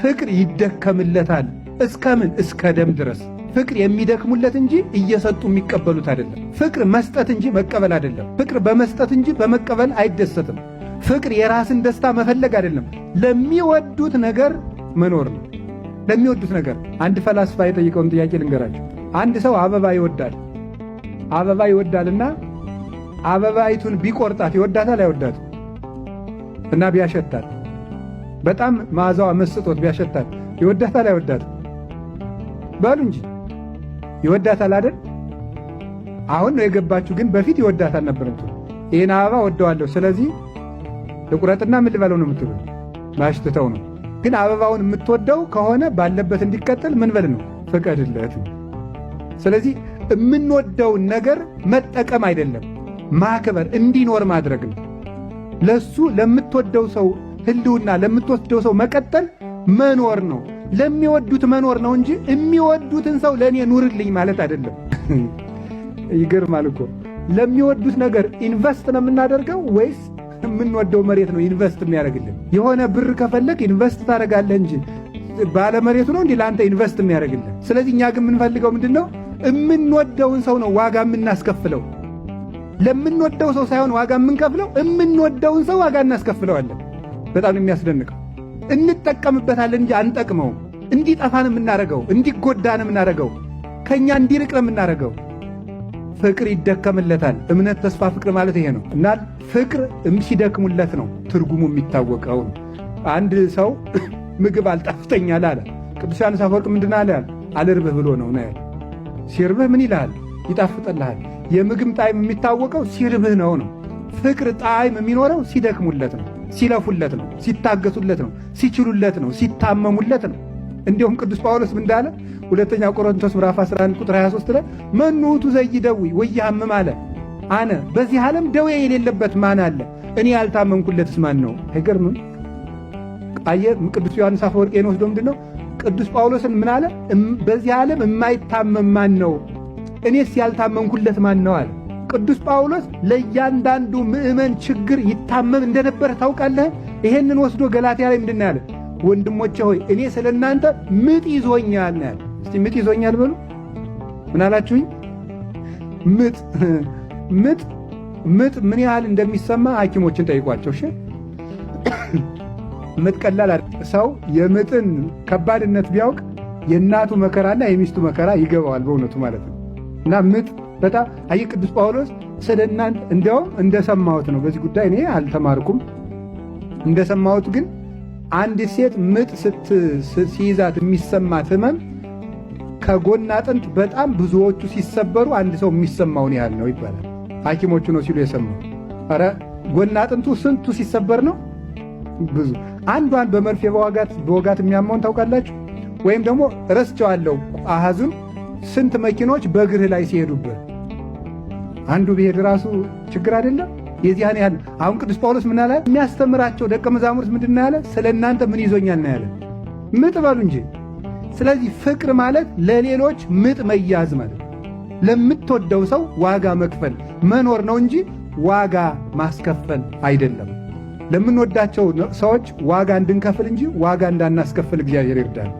ፍቅር ይደከምለታል። እስከምን? እስከ ደም ድረስ። ፍቅር የሚደክሙለት እንጂ እየሰጡ የሚቀበሉት አይደለም። ፍቅር መስጠት እንጂ መቀበል አይደለም። ፍቅር በመስጠት እንጂ በመቀበል አይደሰትም። ፍቅር የራስን ደስታ መፈለግ አይደለም፣ ለሚወዱት ነገር መኖር ነው። ለሚወዱት ነገር። አንድ ፈላስፋ የጠየቀውን ጥያቄ ልንገራቸው። አንድ ሰው አበባ ይወዳል። አበባ ይወዳልና አበባይቱን ቢቆርጣት ይወዳታል አይወዳትም? እና ቢያሸታት በጣም መዓዛዋ መስጦት ቢያሸታት ይወዳታል አይወዳትም? በሉ እንጂ ይወዳታል አይደል? አሁን ነው የገባችሁ። ግን በፊት ይወዳታል ነበር። ይሄን አበባ ወደዋለሁ ስለዚህ ልቁረጥና ምን ልበለው ነው የምትሉ? ማሽተተው ነው። ግን አበባውን የምትወደው ከሆነ ባለበት እንዲቀጥል ምን በል ነው? ፍቀድለት። ስለዚህ የምንወደውን ነገር መጠቀም አይደለም ማክበር፣ እንዲኖር ማድረግ ነው። ለሱ ለምትወደው ሰው ህልውና፣ ለምትወደው ሰው መቀጠል መኖር ነው። ለሚወዱት መኖር ነው እንጂ የሚወዱትን ሰው ለእኔ ኑርልኝ ማለት አይደለም። ይገርማል እኮ። ለሚወዱት ነገር ኢንቨስት ነው የምናደርገው ወይስ የምንወደው መሬት ነው ኢንቨስት የሚያደርግልን? የሆነ ብር ከፈለግ ኢንቨስት ታደርጋለህ እንጂ ባለመሬቱ ነው እንዲህ ለአንተ ኢንቨስት የሚያደርግልን። ስለዚህ እኛ ግን የምንፈልገው ምንድን ነው? የምንወደውን ሰው ነው ዋጋ የምናስከፍለው። ለምንወደው ሰው ሳይሆን ዋጋ የምንከፍለው የምንወደውን ሰው ዋጋ እናስከፍለዋለን። በጣም ነው የሚያስደንቀው። እንጠቀምበታለን እንጂ አንጠቅመውም። እንዲጠፋን የምናደርገው፣ እንዲጎዳን የምናደርገው፣ ከእኛ እንዲርቅ ነው የምናደርገው። ፍቅር ይደከምለታል። እምነት፣ ተስፋ፣ ፍቅር ማለት ይሄ ነው። እና ፍቅር ሲደክሙለት ነው ትርጉሙ የሚታወቀው። አንድ ሰው ምግብ አልጣፍጠኛል አለ። ቅዱስ ዮሐንስ አፈወርቅ ምንድን አለ? አልርብህ ብሎ ነው ያለ። ሲርብህ ምን ይልሃል? ይጣፍጥልሃል። የምግብ ጣዕም የሚታወቀው ሲርብህ ነው። ፍቅር ጣዕም የሚኖረው ሲደክሙለት ነው፣ ሲለፉለት ነው፣ ሲታገሱለት ነው፣ ሲችሉለት ነው፣ ሲታመሙለት ነው። እንዲሁም ቅዱስ ጳውሎስ ምን እንዳለ ሁለተኛ ቆሮንቶስ ምዕራፍ 11 ቁጥር 23 ላይ መኑ ውእቱ ዘይደዊ ወይሐምም አለ። አነ በዚህ ዓለም ደዌ የሌለበት ማን አለ? እኔ ያልታመምኩለትስ ማን ነው? አይገርምም? አየህ፣ ቅዱስ ዮሐንስ አፈወርቅ ወስዶ ምንድን ነው ቅዱስ ጳውሎስን ምን አለ? በዚህ ዓለም የማይታመም ማን ነው? እኔስ ያልታመምኩለት ማን ነው አለ። ቅዱስ ጳውሎስ ለእያንዳንዱ ምእመን ችግር ይታመም እንደነበረ ታውቃለህ። ይሄንን ወስዶ ገላትያ ላይ ምንድን ያለ? ወንድሞቼ ሆይ እኔ ስለ እናንተ ምጥ ይዞኛል ነው ያለ። እስቲ ምጥ ይዞኛል በሉ። ምን አላችሁኝ? ምጥ ምን ያህል እንደሚሰማ ሐኪሞችን ጠይቋቸው። እሺ ምጥ ቀላል አይደል። ሰው የምጥን ከባድነት ቢያውቅ የእናቱ መከራና የሚስቱ መከራ ይገባዋል በእውነቱ ማለት ነው። እና ምጥ በጣም አይ ቅዱስ ጳውሎስ ስለ እናንተ እንዲያውም እንደሰማሁት ነው። በዚህ ጉዳይ እኔ አልተማርኩም። እንደሰማሁት ግን አንድ ሴት ምጥ ሲይዛት የሚሰማት ህመም ከጎን አጥንት በጣም ብዙዎቹ ሲሰበሩ አንድ ሰው የሚሰማውን ያህል ነው ይባላል። ሐኪሞቹ ነው ሲሉ የሰማው። ኧረ ጎን አጥንቱ ስንቱ ሲሰበር ነው? ብዙ። አንዷን በመርፌ በወጋት የሚያመውን ታውቃላችሁ? ወይም ደግሞ ረስቸዋለሁ አሃዙን ስንት መኪኖች በእግርህ ላይ ሲሄዱበት አንዱ ቢሄድ ራሱ ችግር አይደለም? የዚያን ያህል። አሁን ቅዱስ ጳውሎስ ምን አለ? የሚያስተምራቸው ደቀ መዛሙርት ምንድን ነው ያለ? ስለ እናንተ ምን ይዞኛል ነው ያለ። ምጥ በሉ እንጂ። ስለዚህ ፍቅር ማለት ለሌሎች ምጥ መያዝ ማለት፣ ለምትወደው ሰው ዋጋ መክፈል መኖር ነው እንጂ ዋጋ ማስከፈል አይደለም። ለምንወዳቸው ሰዎች ዋጋ እንድንከፍል እንጂ ዋጋ እንዳናስከፍል እግዚአብሔር ይርዳል።